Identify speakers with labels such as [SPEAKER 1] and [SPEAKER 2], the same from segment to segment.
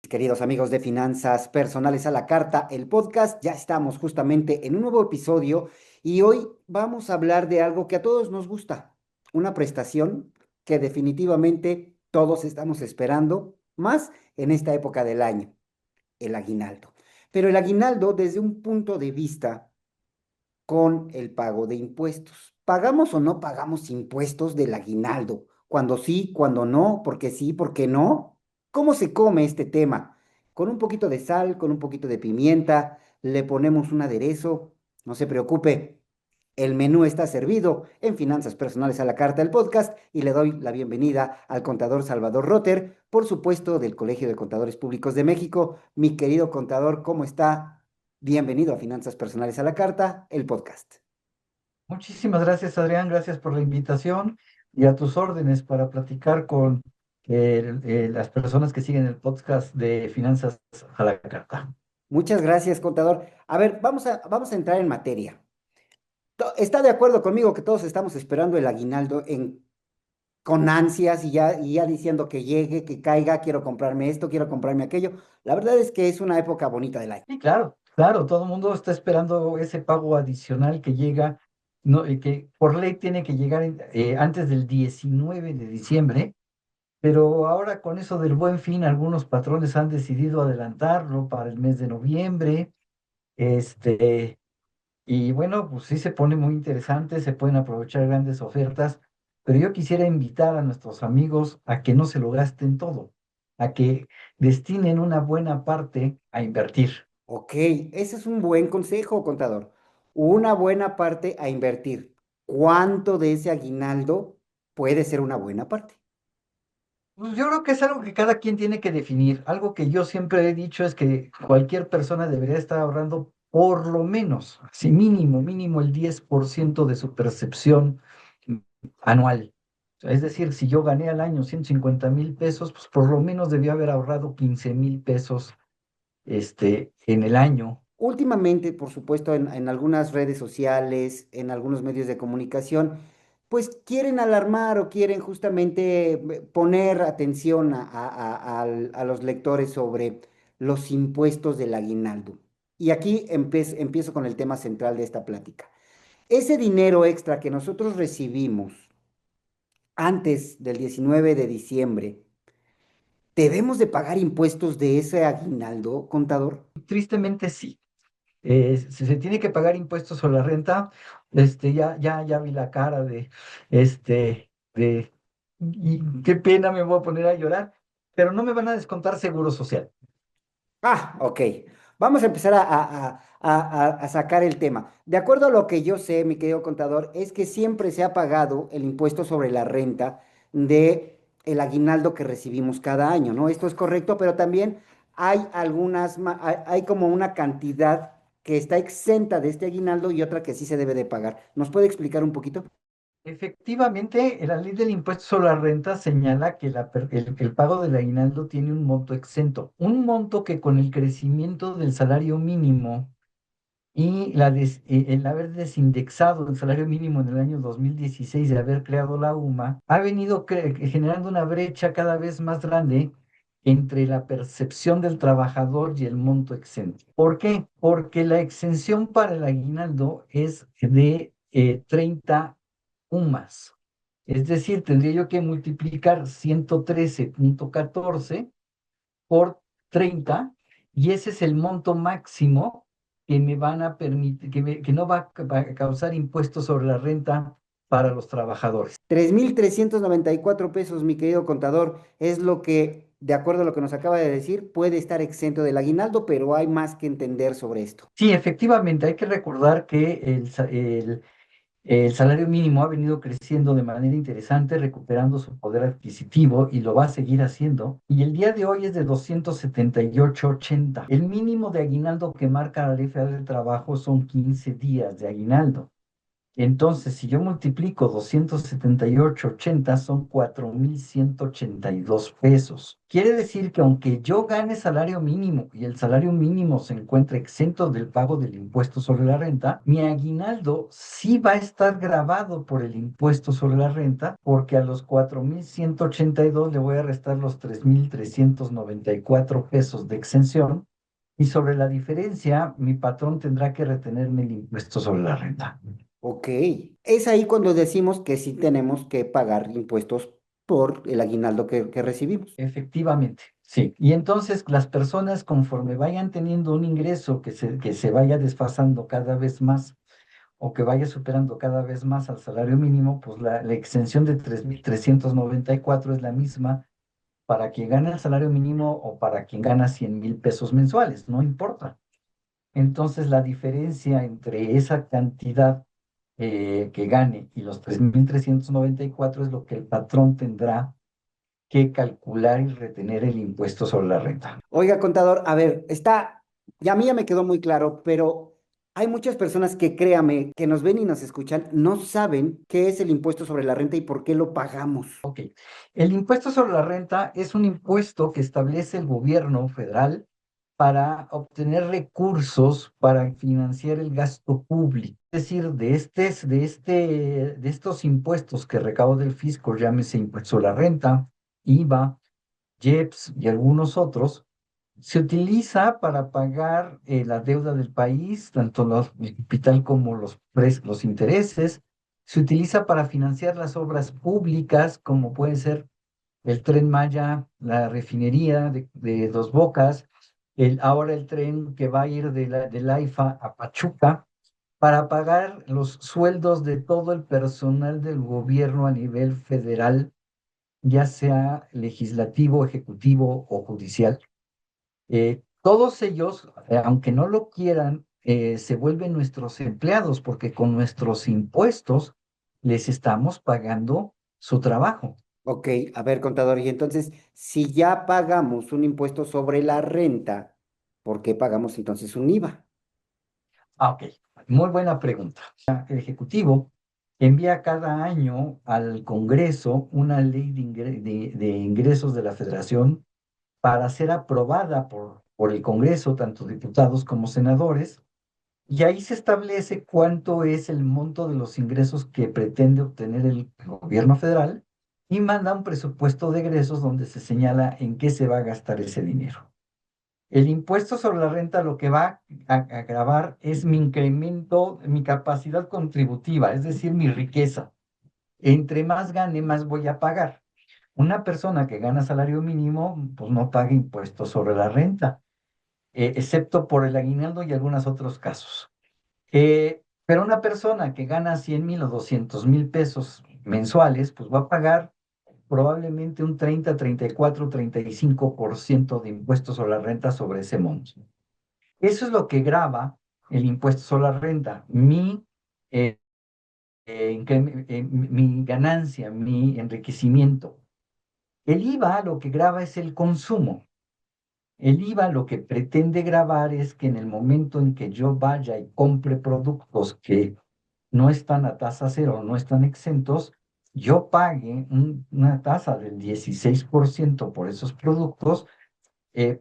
[SPEAKER 1] Queridos amigos de Finanzas Personales a la Carta, el podcast, ya estamos justamente en un nuevo episodio y hoy vamos a hablar de algo que a todos nos gusta, una prestación que definitivamente todos estamos esperando, más en esta época del año, el aguinaldo. Pero el aguinaldo desde un punto de vista con el pago de impuestos. ¿Pagamos o no pagamos impuestos del aguinaldo? Cuando sí, cuando no, porque sí, porque no. ¿Cómo se come este tema? Con un poquito de sal, con un poquito de pimienta, le ponemos un aderezo. No se preocupe, el menú está servido en Finanzas Personales a la Carta, el podcast, y le doy la bienvenida al contador Salvador Rotter, por supuesto, del Colegio de Contadores Públicos de México. Mi querido contador, ¿cómo está? Bienvenido a Finanzas Personales a la Carta, el podcast.
[SPEAKER 2] Muchísimas gracias, Adrián. Gracias por la invitación y a tus órdenes para platicar con las personas que siguen el podcast de Finanzas a la Carta.
[SPEAKER 1] Muchas gracias, contador. A ver, vamos a entrar en materia. ¿Está de acuerdo conmigo que todos estamos esperando el aguinaldo con ansias y ya diciendo que llegue, que caiga, quiero comprarme esto, quiero comprarme aquello? La verdad es que es una época bonita del año.
[SPEAKER 2] Sí, claro, claro, todo el mundo está esperando ese pago adicional que llega, no, que por ley tiene que llegar antes del 19 de diciembre, pero ahora con eso del Buen Fin, algunos patrones han decidido adelantarlo para el mes de noviembre. Este, Y bueno, pues sí se pone muy interesante, se pueden aprovechar grandes ofertas, pero yo quisiera invitar a nuestros amigos a que no se lo gasten todo, a que destinen una buena parte a invertir.
[SPEAKER 1] Ok, ese es un buen consejo, contador. Una buena parte a invertir. ¿Cuánto de ese aguinaldo puede ser una buena parte?
[SPEAKER 2] Pues yo creo que es algo que cada quien tiene que definir. Algo que yo siempre he dicho es que cualquier persona debería estar ahorrando por lo menos, así mínimo, mínimo el 10% de su percepción anual. O sea, es decir, si yo gané al año 150,000 pesos, pues por lo menos debía haber ahorrado 15,000 pesos en el año.
[SPEAKER 1] Últimamente, por supuesto, en algunas redes sociales, en algunos medios de comunicación, pues quieren alarmar o quieren justamente poner atención a los lectores sobre los impuestos del aguinaldo. Y aquí empiezo con el tema central de esta plática. Ese dinero extra que nosotros recibimos antes del 19 de diciembre, ¿debemos de pagar impuestos de ese aguinaldo, contador?
[SPEAKER 2] Tristemente sí. Si se tiene que pagar impuestos sobre la renta, ya vi la cara y qué pena me voy a poner a llorar, pero no me van a descontar seguro social.
[SPEAKER 1] Ah, ok. Vamos a empezar a sacar el tema. De acuerdo a lo que yo sé, mi querido contador, es que siempre se ha pagado el impuesto sobre la renta de el aguinaldo que recibimos cada año, ¿no? Esto es correcto, pero también hay hay como una cantidad que está exenta de este aguinaldo y otra que sí se debe de pagar. ¿Nos puede explicar un poquito?
[SPEAKER 2] Efectivamente, la ley del impuesto sobre la renta señala que el pago del aguinaldo tiene un monto exento, un monto que con el crecimiento del salario mínimo y el haber desindexado el salario mínimo en el año 2016 de haber creado la UMA, ha venido generando una brecha cada vez más grande entre la percepción del trabajador y el monto exento. ¿Por qué? Porque la exención para el aguinaldo es de 30 UMAS. Es decir, tendría yo que multiplicar 113,14 por 30 y ese es el monto máximo que me van a permitir, que no va a causar impuestos sobre la renta para los trabajadores.
[SPEAKER 1] 3,394 pesos, mi querido contador, es lo que, de acuerdo a lo que nos acaba de decir, puede estar exento del aguinaldo, pero hay más que entender sobre esto.
[SPEAKER 2] Sí, efectivamente, hay que recordar que el salario mínimo ha venido creciendo de manera interesante, recuperando su poder adquisitivo y lo va a seguir haciendo. Y el día de hoy es de 278,80. El mínimo de aguinaldo que marca la Ley Federal del Trabajo son 15 días de aguinaldo. Entonces, si yo multiplico 278,80 son 4,182 pesos. Quiere decir que aunque yo gane salario mínimo y el salario mínimo se encuentre exento del pago del impuesto sobre la renta, mi aguinaldo sí va a estar grabado por el impuesto sobre la renta, porque a los 4,182 le voy a restar los 3,394 pesos de exención. Y sobre la diferencia, mi patrón tendrá que retenerme el impuesto sobre la renta.
[SPEAKER 1] Ok, es ahí cuando decimos que sí tenemos que pagar impuestos por el aguinaldo que recibimos.
[SPEAKER 2] Efectivamente, sí. Y entonces las personas conforme vayan teniendo un ingreso que se vaya desfasando cada vez más o que vaya superando cada vez más al salario mínimo, pues la exención de 3,394 es la misma para quien gana el salario mínimo o para quien gana 100,000 pesos mensuales, no importa. Entonces la diferencia entre esa cantidad que gane y los 3,394 es lo que el patrón tendrá que calcular y retener el impuesto sobre la renta.
[SPEAKER 1] Oiga, contador, a ver, ya a mí ya me quedó muy claro, pero hay muchas personas que, créame, que nos ven y nos escuchan, no saben qué es el impuesto sobre la renta y por qué lo pagamos.
[SPEAKER 2] Ok, el impuesto sobre la renta es un impuesto que establece el gobierno federal para obtener recursos para financiar el gasto público. Es decir, de estos impuestos que recauda el fisco, llámese impuesto sobre la renta, IVA, IEPS y algunos otros, se utiliza para pagar la deuda del país, tanto el capital como los intereses. Se utiliza para financiar las obras públicas, como puede ser el Tren Maya, la refinería de Dos Bocas, ahora el tren que va a ir del AIFA a Pachuca, para pagar los sueldos de todo el personal del gobierno a nivel federal, ya sea legislativo, ejecutivo o judicial. Todos ellos, aunque no lo quieran, se vuelven nuestros empleados porque con nuestros impuestos les estamos pagando su trabajo.
[SPEAKER 1] Ok, a ver, contador, y entonces, si ya pagamos un impuesto sobre la renta, ¿por qué pagamos entonces un IVA?
[SPEAKER 2] Ok, muy buena pregunta. El Ejecutivo envía cada año al Congreso una ley de ingresos de la Federación para ser aprobada por el Congreso, tanto diputados como senadores. Y ahí se establece cuánto es el monto de los ingresos que pretende obtener el gobierno federal y manda un presupuesto de egresos donde se señala en qué se va a gastar ese dinero. El impuesto sobre la renta lo que va a gravar es mi incremento, mi capacidad contributiva, es decir, mi riqueza. Entre más gane, más voy a pagar. Una persona que gana salario mínimo, pues no paga impuestos sobre la renta, excepto por el aguinaldo y algunos otros casos. Pero una persona que gana 100,000 o 200,000 pesos mensuales, pues va a pagar probablemente un 30, 34, 35% de impuestos sobre la renta sobre ese monto. Eso es lo que grava el impuesto sobre la renta, eh, mi ganancia, mi enriquecimiento. El IVA lo que grava es el consumo. El IVA lo que pretende grabar es que en el momento en que yo vaya y compre productos que no están a tasa cero, no están exentos, yo pague una tasa del 16% por esos productos,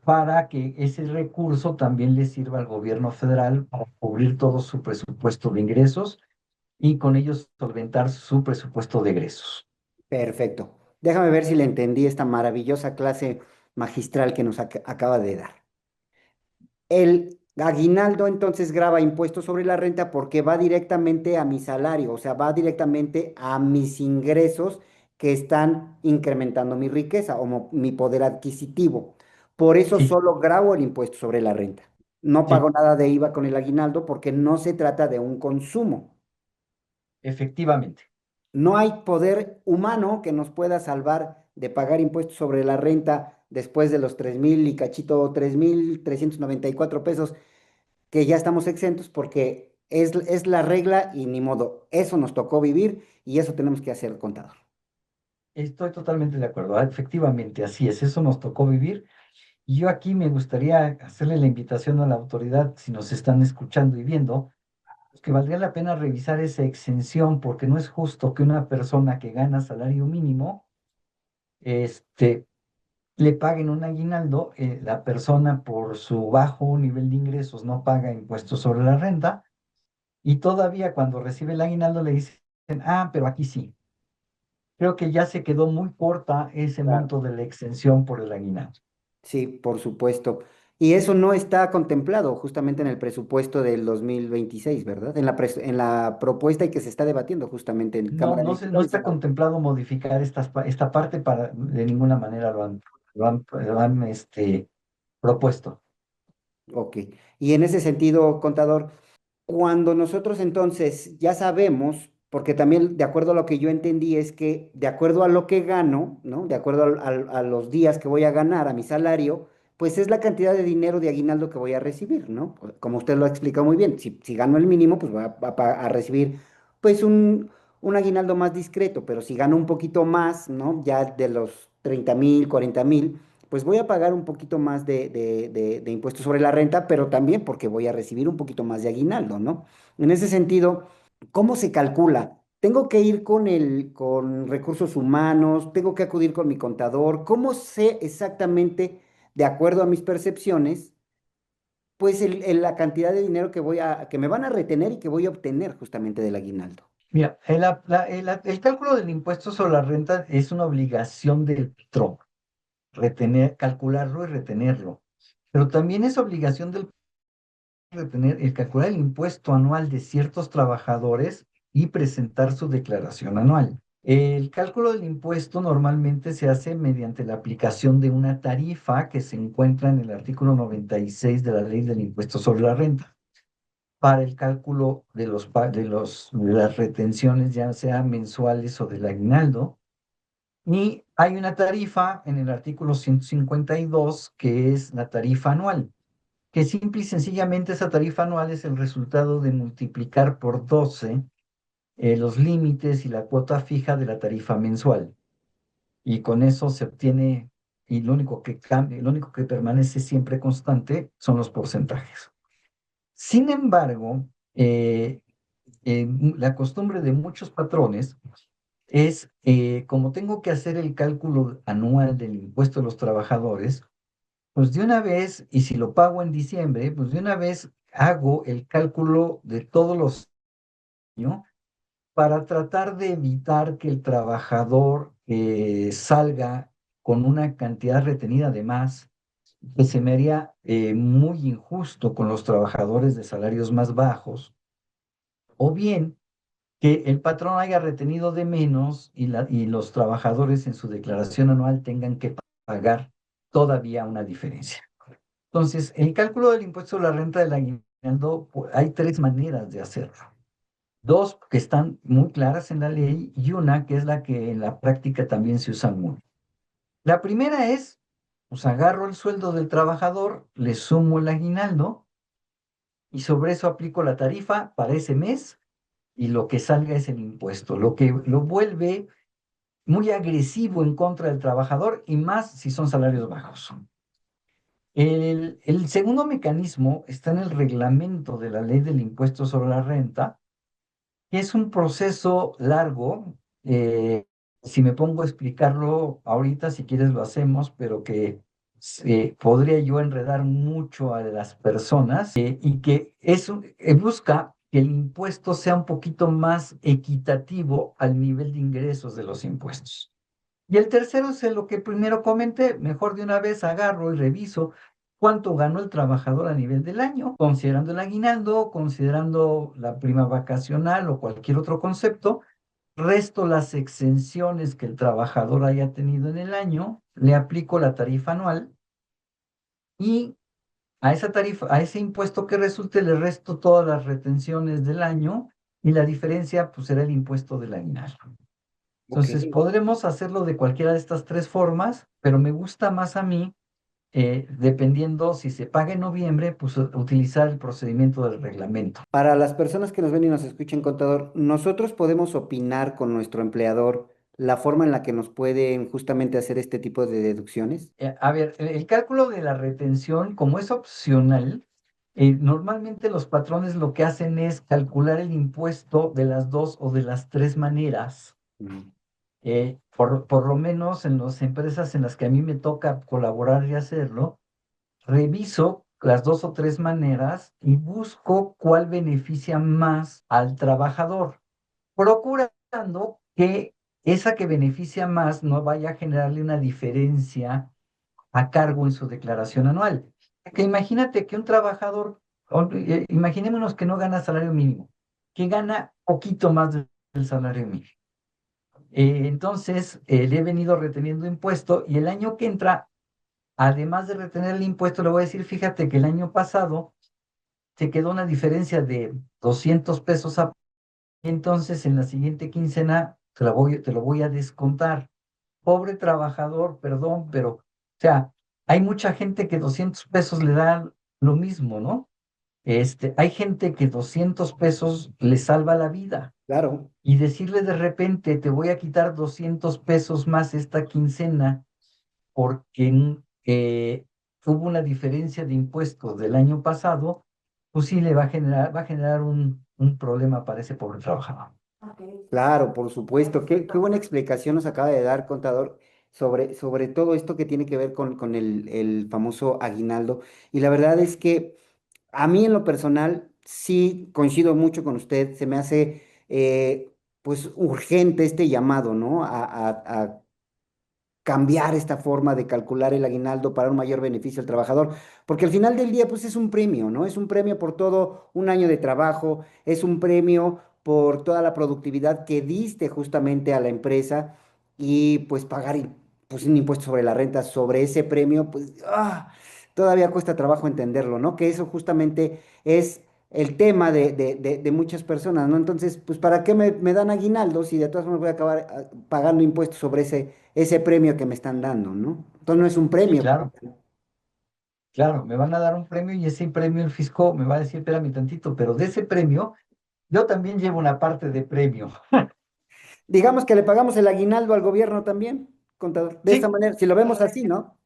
[SPEAKER 2] para que ese recurso también le sirva al gobierno federal para cubrir todo su presupuesto de ingresos y con ellos solventar su presupuesto de egresos.
[SPEAKER 1] Perfecto. Déjame ver si le entendí esta maravillosa clase magistral que nos acaba de dar. El aguinaldo entonces graba impuestos sobre la renta porque va directamente a mi salario, o sea, va directamente a mis ingresos que están incrementando mi riqueza o mi poder adquisitivo. Por eso
[SPEAKER 2] Sí,
[SPEAKER 1] solo grabo el impuesto sobre la renta. No
[SPEAKER 2] sí,
[SPEAKER 1] pago nada de IVA con el aguinaldo porque no se trata de un consumo.
[SPEAKER 2] efectivamente.
[SPEAKER 1] No hay poder humano que nos pueda salvar de pagar impuestos sobre la renta después de los 3,000 y cachito, 3,394 pesos que ya estamos exentos porque es la regla y ni modo. Eso nos tocó vivir y eso tenemos que hacer, contador.
[SPEAKER 2] Estoy totalmente de acuerdo. Efectivamente, así es. Eso nos tocó vivir. Y yo aquí me gustaría hacerle la invitación a la autoridad, si nos están escuchando y viendo, que valdría la pena revisar esa exención, porque no es justo que una persona que gana salario mínimo, este, le paguen un aguinaldo, la persona por su bajo nivel de ingresos no paga impuestos sobre la renta, y todavía cuando recibe el aguinaldo le dicen, ah, pero aquí sí. Creo que ya se quedó muy corta ese
[SPEAKER 1] Claro.
[SPEAKER 2] monto de la exención por el aguinaldo.
[SPEAKER 1] Sí, por supuesto. Y eso no está contemplado justamente en el presupuesto del 2026, ¿verdad? En la propuesta y que se está debatiendo justamente en
[SPEAKER 2] No,
[SPEAKER 1] Cámara de
[SPEAKER 2] no
[SPEAKER 1] Diputados y
[SPEAKER 2] está
[SPEAKER 1] Senado.
[SPEAKER 2] contemplado modificar esta parte para, de ninguna manera lo han propuesto.
[SPEAKER 1] Ok. Y en ese sentido, contador, cuando nosotros entonces ya sabemos, porque también de acuerdo a lo que yo entendí es que de acuerdo a lo que gano, ¿no? De acuerdo a los días que voy a ganar, a mi salario, pues es la cantidad de dinero de aguinaldo que voy a recibir, ¿no? Como usted lo ha explicado muy bien, si gano el mínimo, pues voy a recibir pues un aguinaldo más discreto, pero si gano un poquito más, ¿no? Ya de los 30,000, 40,000, pues voy a pagar un poquito más de impuestos sobre la renta, pero también porque voy a recibir un poquito más de aguinaldo, ¿no? En ese sentido, ¿cómo se calcula? ¿Tengo que ir con recursos humanos? ¿Tengo que acudir con mi contador? ¿Cómo sé exactamente, de acuerdo a mis percepciones, pues la cantidad de dinero que me van a retener y que voy a obtener justamente del aguinaldo?
[SPEAKER 2] Mira, el cálculo del impuesto sobre la renta es una obligación del patrón, calcularlo y retenerlo. Pero también es obligación del retener el calcular el impuesto anual de ciertos trabajadores y presentar su declaración anual. El cálculo del impuesto normalmente se hace mediante la aplicación de una tarifa que se encuentra en el artículo 96 de la Ley del Impuesto sobre la Renta para el cálculo de las retenciones, ya sea mensuales o del aguinaldo. Y hay una tarifa en el artículo 152 que es la tarifa anual, que simple y sencillamente esa tarifa anual es el resultado de multiplicar por 12 los límites y la cuota fija de la tarifa mensual. Y con eso se obtiene, y lo único que cambia, lo único que permanece siempre constante son los porcentajes. Sin embargo, la costumbre de muchos patrones es, como tengo que hacer el cálculo anual del impuesto de los trabajadores, pues de una vez, y si lo pago en diciembre, pues de una vez hago el cálculo de todos los años para tratar de evitar que el trabajador salga con una cantidad retenida de más, que se me haría muy injusto con los trabajadores de salarios más bajos, o bien que el patrón haya retenido de menos y los trabajadores en su declaración anual tengan que pagar todavía una diferencia. Entonces, el cálculo del impuesto sobre la renta del aguinaldo, hay tres maneras de hacerlo. Dos que están muy claras en la ley y una que es la que en la práctica también se usa mucho. La primera es, pues agarro el sueldo del trabajador, le sumo el aguinaldo y sobre eso aplico la tarifa para ese mes y lo que salga es el impuesto, lo que lo vuelve muy agresivo en contra del trabajador y más si son salarios bajos. El segundo mecanismo está en el reglamento de la ley del impuesto sobre la renta, que es un proceso largo. Si me pongo a explicarlo ahorita, si quieres lo hacemos, pero que podría yo enredar mucho a las personas y que busca que el impuesto sea un poquito más equitativo al nivel de ingresos de los impuestos. Y el tercero es lo que primero comenté, mejor de una vez agarro y reviso cuánto ganó el trabajador a nivel del año, considerando el aguinaldo, considerando la prima vacacional o cualquier otro concepto, resto las exenciones que el trabajador haya tenido en el año, le aplico la tarifa anual y a esa tarifa, a ese impuesto que resulte, le resto todas las retenciones del año y la diferencia pues será el impuesto del aguinaldo.
[SPEAKER 1] Ok.
[SPEAKER 2] Entonces, podremos hacerlo de cualquiera de estas tres formas, pero me gusta más a mí, dependiendo si se paga en noviembre, pues utilizar el procedimiento del reglamento.
[SPEAKER 1] Para las personas que nos ven y nos escuchen, contador, nosotros podemos opinar con nuestro empleador la forma en la que nos pueden justamente hacer este tipo de deducciones.
[SPEAKER 2] A ver, el cálculo de la retención, como es opcional, Normalmente los patrones lo que hacen es calcular el impuesto de las dos o de las tres maneras.
[SPEAKER 1] Mm.
[SPEAKER 2] Por lo menos en las empresas en las que a mí me toca colaborar y hacerlo, reviso las dos o tres maneras y busco cuál beneficia más al trabajador, procurando que esa que beneficia más no vaya a generarle una diferencia a cargo en su declaración anual. Que imagínate que un trabajador, imaginémonos que no gana salario mínimo, que gana poquito más del salario mínimo. Entonces, le he venido reteniendo impuesto y el año que entra, además de retener el impuesto, le voy a decir, fíjate que el año pasado te quedó una diferencia de 200 pesos entonces en la siguiente quincena te lo voy a descontar. Pobre trabajador, perdón, pero, o sea, hay mucha gente que 200 pesos le da lo mismo, ¿no? Hay gente que 200 pesos le salva la vida
[SPEAKER 1] Claro,
[SPEAKER 2] y decirle de repente, te voy a quitar 200 pesos más esta quincena porque hubo una diferencia de impuestos del año pasado, pues sí le va a generar un problema para ese pobre trabajador.
[SPEAKER 1] claro, por supuesto. Qué buena explicación nos acaba de dar, contador, sobre todo esto que tiene que ver con el famoso aguinaldo. Y la verdad es que a mí en lo personal sí coincido mucho con usted. Se me hace pues urgente este llamado, ¿no? A cambiar esta forma de calcular el aguinaldo para un mayor beneficio al trabajador, porque al final del día, pues es un premio, ¿no? Es un premio por todo un año de trabajo, es un premio por toda la productividad que diste justamente a la empresa y pues pagar pues, un impuesto sobre la renta sobre ese premio, pues todavía cuesta trabajo entenderlo, ¿no? Que eso justamente es el tema de muchas personas, ¿no? Entonces, pues ¿para qué me dan aguinaldo si de todas formas voy a acabar pagando impuestos sobre ese premio que me están dando, ¿no? Entonces no es un
[SPEAKER 2] Sí,
[SPEAKER 1] premio.
[SPEAKER 2] claro, claro, me van a dar un premio y ese premio el fisco me va a decir, espérame tantito, pero de ese premio yo también llevo una parte de premio.
[SPEAKER 1] Digamos que le pagamos el aguinaldo al gobierno también, contador. De esta
[SPEAKER 2] Sí,
[SPEAKER 1] manera, si lo vemos así, ¿no?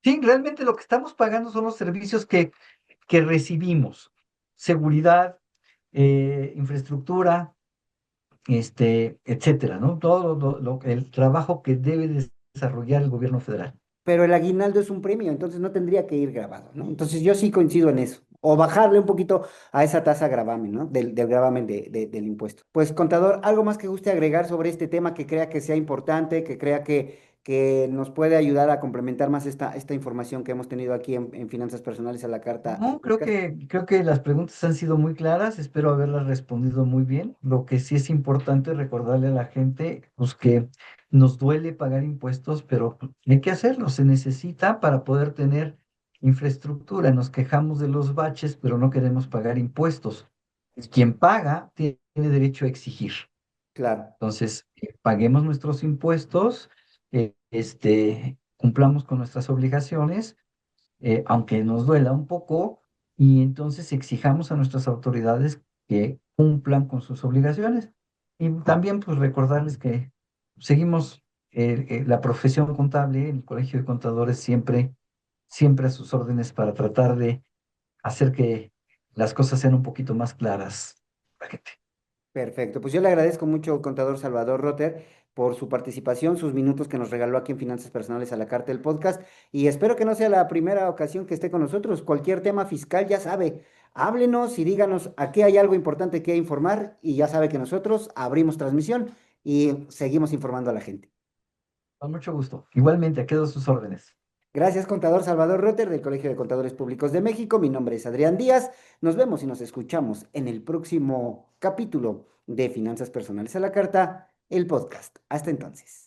[SPEAKER 2] sí, realmente lo que estamos pagando son los servicios que recibimos. Seguridad, infraestructura, etcétera, ¿no? Todo el trabajo que debe desarrollar el gobierno federal.
[SPEAKER 1] Pero el aguinaldo es un premio, entonces no tendría que ir grabado, ¿no? Entonces yo sí coincido en eso. O bajarle un poquito a esa tasa gravamen, ¿no? Del gravamen del impuesto. Pues, contador, ¿algo más que guste agregar sobre este tema que crea que sea importante, que crea que nos puede ayudar a complementar más esta información que hemos tenido aquí en Finanzas Personales a la Carta, el
[SPEAKER 2] No,
[SPEAKER 1] podcast?
[SPEAKER 2] creo que las preguntas han sido muy claras, espero haberlas respondido muy bien. Lo que sí es importante recordarle a la gente, pues que nos duele pagar impuestos, pero pues, hay que hacerlo, se necesita para poder tener infraestructura. Nos quejamos de los baches, pero no queremos pagar impuestos. Quien paga tiene derecho a exigir.
[SPEAKER 1] Claro.
[SPEAKER 2] Entonces, paguemos nuestros impuestos, cumplamos con nuestras obligaciones aunque nos duela un poco, y entonces exijamos a nuestras autoridades que cumplan con sus obligaciones. Y también pues recordarles que seguimos la profesión contable, el Colegio de Contadores siempre a sus órdenes para tratar de hacer que las cosas sean un poquito más claras para la gente.
[SPEAKER 1] Perfecto. Pues yo le agradezco mucho, contador Salvador Rotter, por su participación, sus minutos que nos regaló aquí en Finanzas Personales a la Carta del Podcast. Y espero que no sea la primera ocasión que esté con nosotros. Cualquier tema fiscal, ya sabe, háblenos y díganos aquí hay algo importante que informar. Y ya sabe que nosotros abrimos transmisión y seguimos informando a la gente.
[SPEAKER 2] Con mucho gusto. Igualmente, quedo a sus órdenes.
[SPEAKER 1] Gracias, contador Salvador Rotter del Colegio de Contadores Públicos de México. Mi nombre es Adrián Díaz. Nos vemos y nos escuchamos en el próximo capítulo de Finanzas Personales a la Carta, el podcast. Hasta entonces.